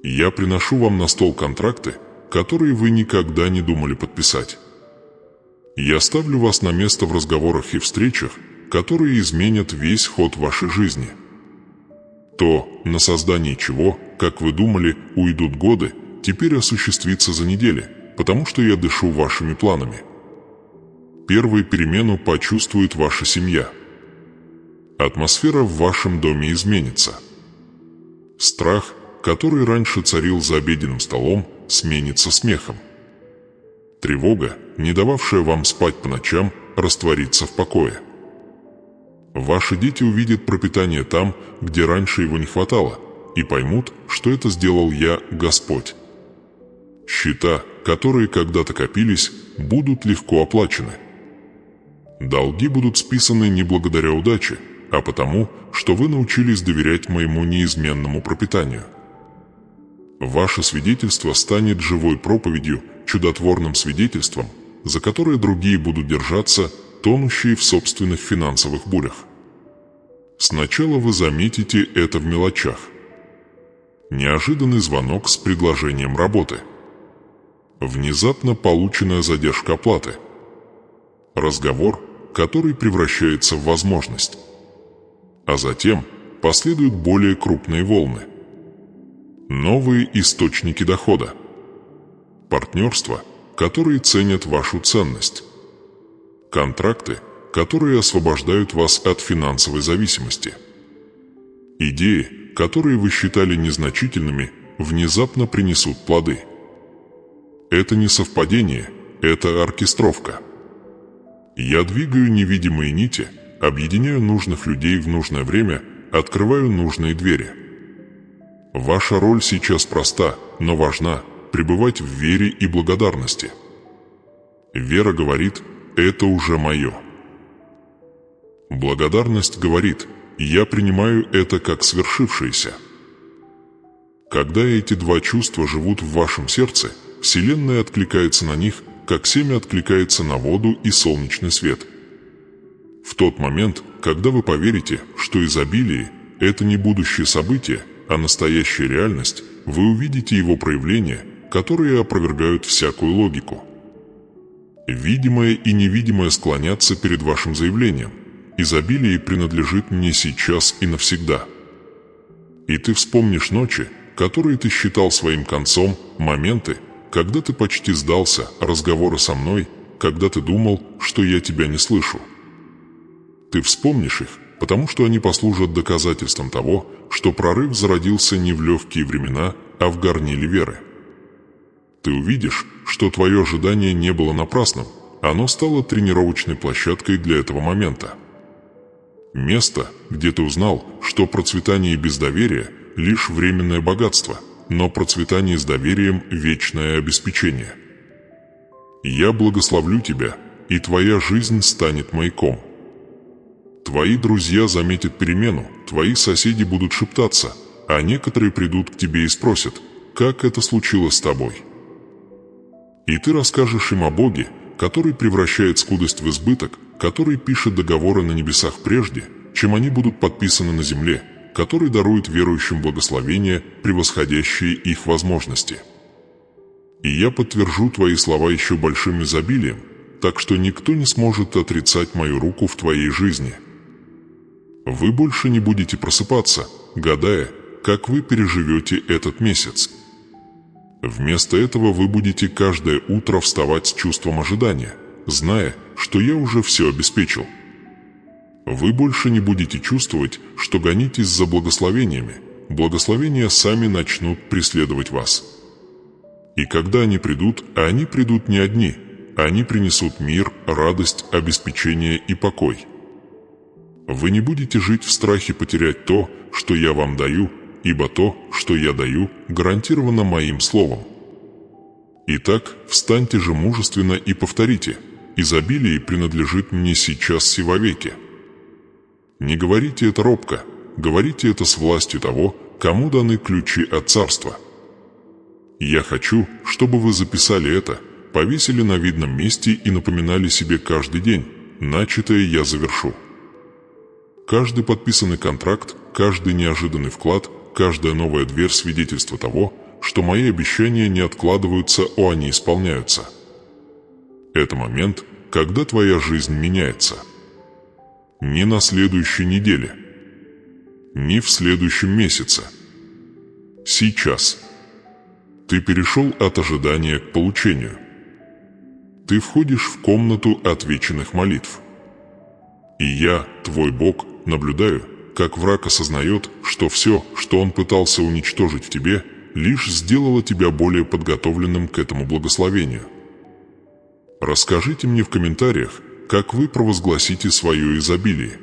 Я приношу вам на стол контракты, которые вы никогда не думали подписать. Я ставлю вас на место в разговорах и встречах, которые изменят весь ход вашей жизни. То, на создание чего, как вы думали, уйдут годы, теперь осуществится за недели, потому что я дышу вашими планами. Первую перемену почувствует ваша семья. Атмосфера в вашем доме изменится. Страх, который раньше царил за обеденным столом, сменится смехом. Тревога, не дававшая вам спать по ночам, растворится в покое. Ваши дети увидят пропитание там, где раньше его не хватало, и поймут, что это сделал я, Господь. Счета, которые когда-то копились, будут легко оплачены. Долги будут списаны не благодаря удаче, а потому, что вы научились доверять моему неизменному пропитанию. Ваше свидетельство станет живой проповедью, чудотворным свидетельством, за которое другие будут держаться, тонущие в собственных финансовых бурях. Сначала вы заметите это в мелочах. Неожиданный звонок с предложением работы. Внезапно полученная задержка оплаты. Разговор, который превращается в возможность. А затем последуют более крупные волны. Новые источники дохода. Партнерства, которые ценят вашу ценность. Контракты, которые освобождают вас от финансовой зависимости. Идеи, которые вы считали незначительными, внезапно принесут плоды. Это не совпадение, это оркестровка. Я двигаю невидимые нити, объединяю нужных людей в нужное время, открываю нужные двери. Ваша роль сейчас проста, но важна – пребывать в вере и благодарности. Вера говорит «это уже мое». Благодарность говорит «я принимаю это как свершившееся». Когда эти два чувства живут в вашем сердце, Вселенная откликается на них, как семя откликается на воду и солнечный свет. В тот момент, когда вы поверите, что изобилие – это не будущее событие, а настоящая реальность, вы увидите его проявления, которые опровергают всякую логику. Видимое и невидимое склонятся перед вашим заявлением. Изобилие принадлежит мне сейчас и навсегда. И ты вспомнишь ночи, которые ты считал своим концом, моменты, когда ты почти сдался, разговоры со мной, когда ты думал, что я тебя не слышу. Ты вспомнишь их, потому что они послужат доказательством того, что прорыв зародился не в легкие времена, а в горниле веры. Ты увидишь, что твое ожидание не было напрасным, оно стало тренировочной площадкой для этого момента. Место, где ты узнал, что процветание без доверия – лишь временное богатство, но процветание с доверием – вечное обеспечение. Я благословлю тебя, и твоя жизнь станет маяком. Твои друзья заметят перемену, твои соседи будут шептаться, а некоторые придут к тебе и спросят, как это случилось с тобой. И ты расскажешь им о Боге, который превращает скудость в избыток, который пишет договоры на небесах прежде, чем они будут подписаны на земле, который дарует верующим благословения, превосходящие их возможности. И я подтвержу твои слова еще большим изобилием, так что никто не сможет отрицать мою руку в твоей жизни. Вы больше не будете просыпаться, гадая, как вы переживете этот месяц. Вместо этого вы будете каждое утро вставать с чувством ожидания, зная, что я уже все обеспечил. Вы больше не будете чувствовать, что гонитесь за благословениями. Благословения сами начнут преследовать вас. И когда они придут, а они придут не одни, они принесут мир, радость, обеспечение и покой. Вы не будете жить в страхе потерять то, что я вам даю, ибо то, что я даю, гарантировано моим словом. Итак, встаньте же мужественно и повторите: изобилие принадлежит мне сейчас и вовеки. Не говорите это робко, говорите это с властью того, кому даны ключи от царства. Я хочу, чтобы вы записали это, повесили на видном месте и напоминали себе каждый день: начатое я завершу. Каждый подписанный контракт, каждый неожиданный вклад, каждая новая дверь свидетельство того, что мои обещания не откладываются, а они исполняются. Это момент, когда твоя жизнь меняется. Не на следующей неделе, не в следующем месяце. Сейчас. Ты перешел от ожидания к получению. Ты входишь в комнату отвеченных молитв. И я, твой Бог, наблюдаю, как враг осознает, что все, что он пытался уничтожить в тебе, лишь сделало тебя более подготовленным к этому благословению. Расскажите мне в комментариях, как вы провозгласите свое изобилие.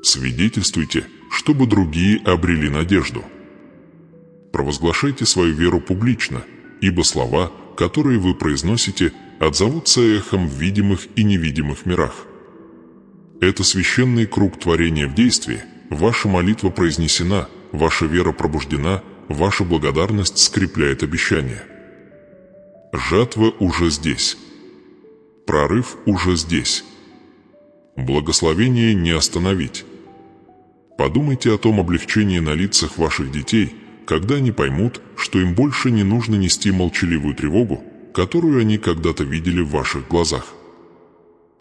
свидетельствуйте, чтобы другие обрели надежду. Провозглашайте свою веру публично, ибо слова, которые вы произносите, отзовутся эхом в видимых и невидимых мирах. Это священный круг творения в действии, ваша молитва произнесена, ваша вера пробуждена, ваша благодарность скрепляет обещание. Жатва уже здесь. Прорыв уже здесь. Благословение не остановить. Подумайте о том облегчении на лицах ваших детей, когда они поймут, что им больше не нужно нести молчаливую тревогу, которую они когда-то видели в ваших глазах.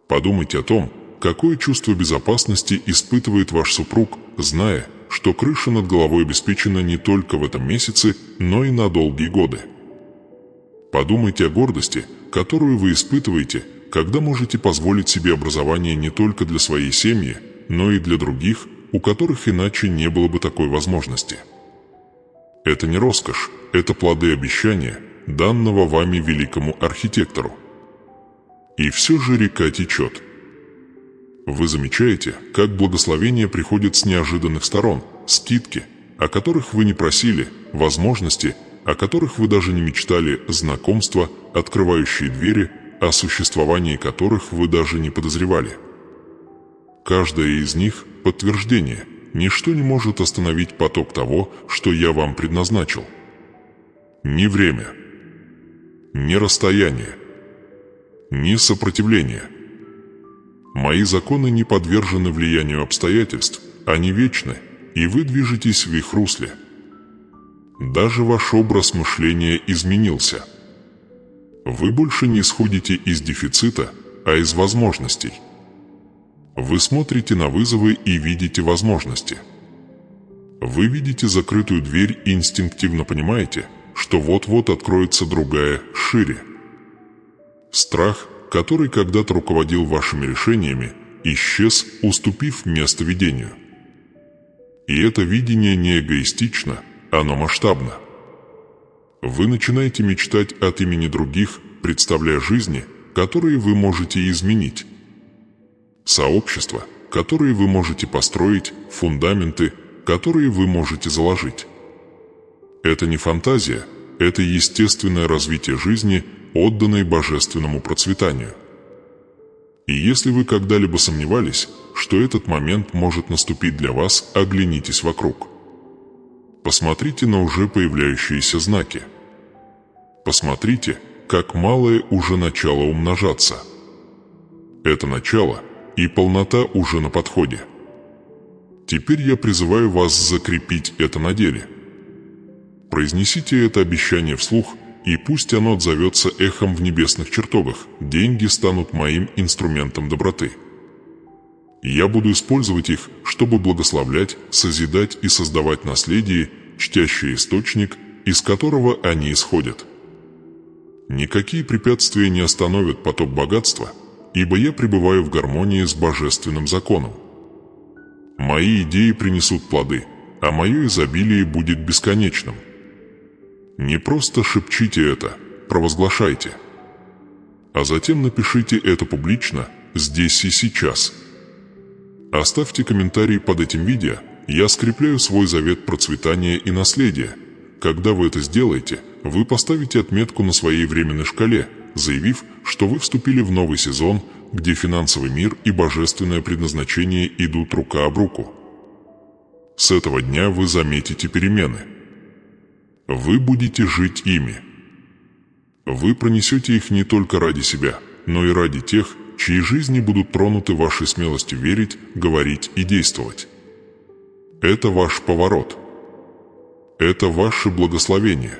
Подумайте о том, какое чувство безопасности испытывает ваш супруг, зная, что крыша над головой обеспечена не только в этом месяце, но и на долгие годы. Подумайте о гордости, которую вы испытываете, когда можете позволить себе образование не только для своей семьи, но и для других, у которых иначе не было бы такой возможности. Это не роскошь, это плоды обещания, данного вами великому архитектору. И все же река течет. Вы замечаете, как благословение приходит с неожиданных сторон, скидки, о которых вы не просили, возможности, о которых вы даже не мечтали, знакомства, открывающие двери, о существовании которых вы даже не подозревали. Каждое из них – подтверждение. Ничто не может остановить поток того, что я вам предназначил. Ни время, ни расстояние, ни сопротивление. Мои законы не подвержены влиянию обстоятельств, они вечны, и вы движетесь в их русле. Даже ваш образ мышления изменился. Вы больше не исходите из дефицита, а из возможностей. Вы смотрите на вызовы и видите возможности. Вы видите закрытую дверь и инстинктивно понимаете, что вот-вот откроется другая, шире. Страх, который когда-то руководил вашими решениями, исчез, уступив место видению. И это видение не эгоистично, оно масштабно. Вы начинаете мечтать от имени других, представляя жизни, которые вы можете изменить. Сообщества, которые вы можете построить, фундаменты, которые вы можете заложить. Это не фантазия, это естественное развитие жизни, отданной божественному процветанию. И если вы когда-либо сомневались, что этот момент может наступить для вас, оглянитесь вокруг. Посмотрите на уже появляющиеся знаки. Посмотрите, как малое уже начало умножаться. Это начало, и полнота уже на подходе. Теперь я призываю вас закрепить это на деле. Произнесите это обещание вслух, и пусть оно отзовется эхом в небесных чертогах. Деньги станут моим инструментом доброты. Я буду использовать их, чтобы благословлять, созидать и создавать наследие, чтящее источник, из которого они исходят. Никакие препятствия не остановят поток богатства, ибо я пребываю в гармонии с божественным законом. Мои идеи принесут плоды, а мое изобилие будет бесконечным. Не просто шепчите это, провозглашайте. А затем напишите это публично, здесь и сейчас. Оставьте комментарий под этим видео, я скрепляю свой завет процветания и наследия. Когда вы это сделаете, вы поставите отметку на своей временной шкале, заявив, что вы вступили в новый сезон, где финансовый мир и божественное предназначение идут рука об руку. С этого дня вы заметите перемены. Вы будете жить ими. Вы пронесете их не только ради себя, но и ради тех, чьи жизни будут тронуты вашей смелостью верить, говорить и действовать. Это ваш поворот. Это ваше благословение.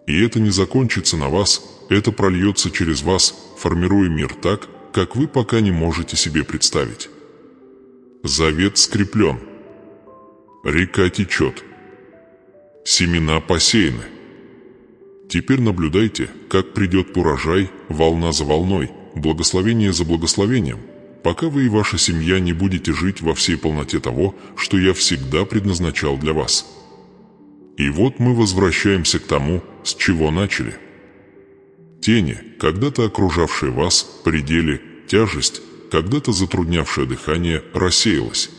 И это не закончится на вас, это прольется через вас, формируя мир так, как вы пока не можете себе представить. Завет скреплен. Река течет. Семена посеяны. Теперь наблюдайте, как придет урожай, волна за волной, благословение за благословением, пока вы и ваша семья не будете жить во всей полноте того, что я всегда предназначал для вас. И вот мы возвращаемся к тому, с чего начали. Тени, когда-то окружавшие вас, предели, тяжесть, когда-то затруднявшая дыхание, рассеялась.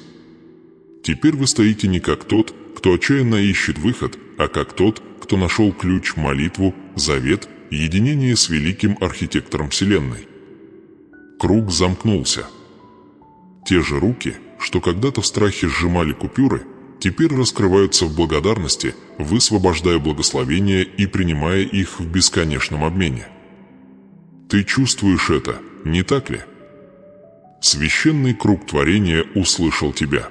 Теперь вы стоите не как тот, кто отчаянно ищет выход, а как тот, кто нашел ключ, молитву, завет, единение с великим архитектором Вселенной. Круг замкнулся. Те же руки, что когда-то в страхе сжимали купюры, теперь раскрываются в благодарности, высвобождая благословения и принимая их в бесконечном обмене. Ты чувствуешь это, не так ли? Священный круг творения услышал тебя.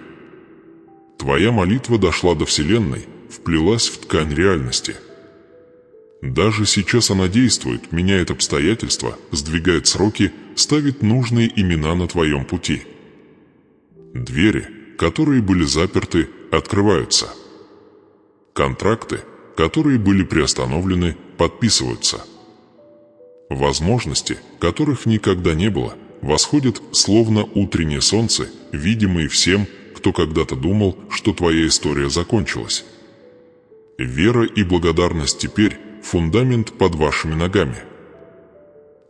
Твоя молитва дошла до Вселенной, вплелась в ткань реальности. Даже сейчас она действует, меняет обстоятельства, сдвигает сроки, ставит нужные имена на твоем пути. Двери, которые были заперты, открываются. Контракты, которые были приостановлены, подписываются. Возможности, которых никогда не было, восходят словно утреннее солнце, видимые всем, кто когда-то думал, что твоя история закончилась. Вера и благодарность теперь фундамент под вашими ногами.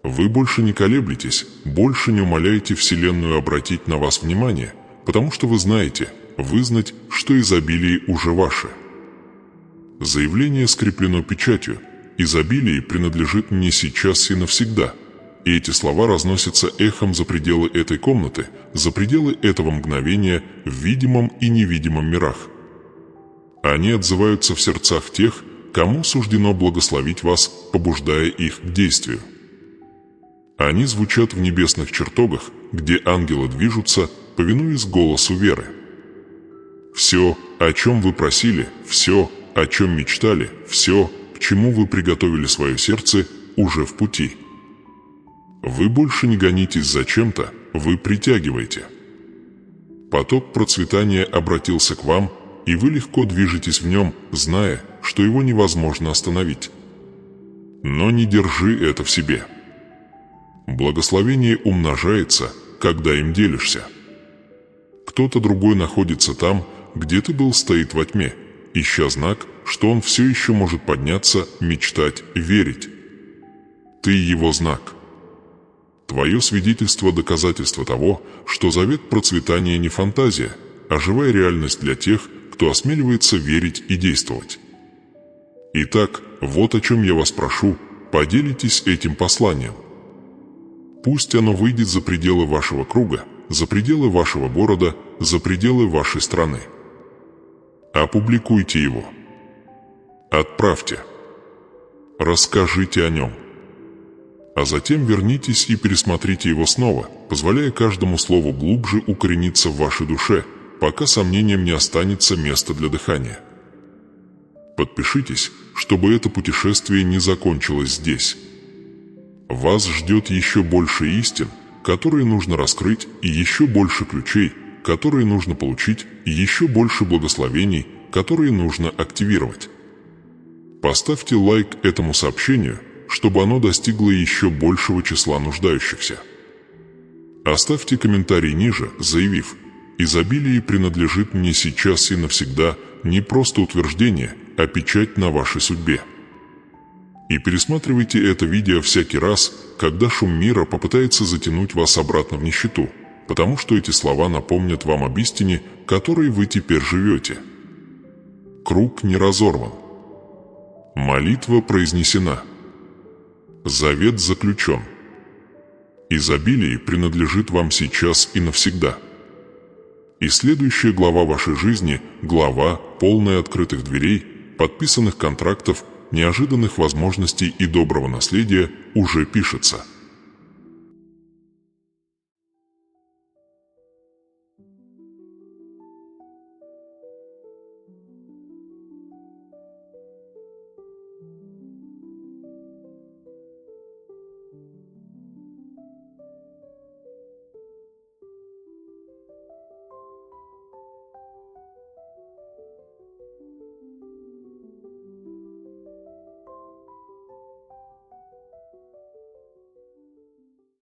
Вы больше не колеблетесь, больше не умоляете Вселенную обратить на вас внимание, потому что вы знаете, вызнать, что изобилие уже ваше. Заявление скреплено печатью: изобилие принадлежит мне сейчас и навсегда. И эти слова разносятся эхом за пределы этой комнаты, за пределы этого мгновения в видимом и невидимом мирах. Они отзываются в сердцах тех, кому суждено благословить вас, побуждая их к действию. Они звучат в небесных чертогах, где ангелы движутся, повинуясь голосу веры. Все, о чем вы просили, все, о чем мечтали, все, к чему вы приготовили свое сердце, уже в пути. Вы больше не гонитесь за чем-то, вы притягиваете. Поток процветания обратился к вам, и вы легко движетесь в нем, зная, что его невозможно остановить. Но не держи это в себе. Благословение умножается, когда им делишься. Кто-то другой находится там, где ты был, стоит во тьме, ища знак, что он все еще может подняться, мечтать, верить. Ты его знак. Твое свидетельство – доказательство того, что завет процветания не фантазия, а живая реальность для тех, кто осмеливается верить и действовать. Итак, вот о чем я вас прошу, поделитесь этим посланием. Пусть оно выйдет за пределы вашего круга, за пределы вашего города, за пределы вашей страны. Опубликуйте его. Отправьте. Расскажите о нем. А затем вернитесь и пересмотрите его снова, позволяя каждому слову глубже укорениться в вашей душе, пока сомнениям не останется места для дыхания. Подпишитесь, чтобы это путешествие не закончилось здесь. Вас ждет еще больше истин, которые нужно раскрыть, и еще больше ключей, которые нужно получить, и еще больше благословений, которые нужно активировать. Поставьте лайк этому сообщению, чтобы оно достигло еще большего числа нуждающихся. Оставьте комментарий ниже, заявив: «Изобилие принадлежит мне сейчас и навсегда», не просто утверждение, а печать на вашей судьбе. И пересматривайте это видео всякий раз, когда шум мира попытается затянуть вас обратно в нищету, потому что эти слова напомнят вам об истине, которой вы теперь живете. Круг не разорван. Молитва произнесена. Завет заключен. Изобилие принадлежит вам сейчас и навсегда. И следующая глава вашей жизни – глава, полная открытых дверей, подписанных контрактов, неожиданных возможностей и доброго наследия, уже пишется.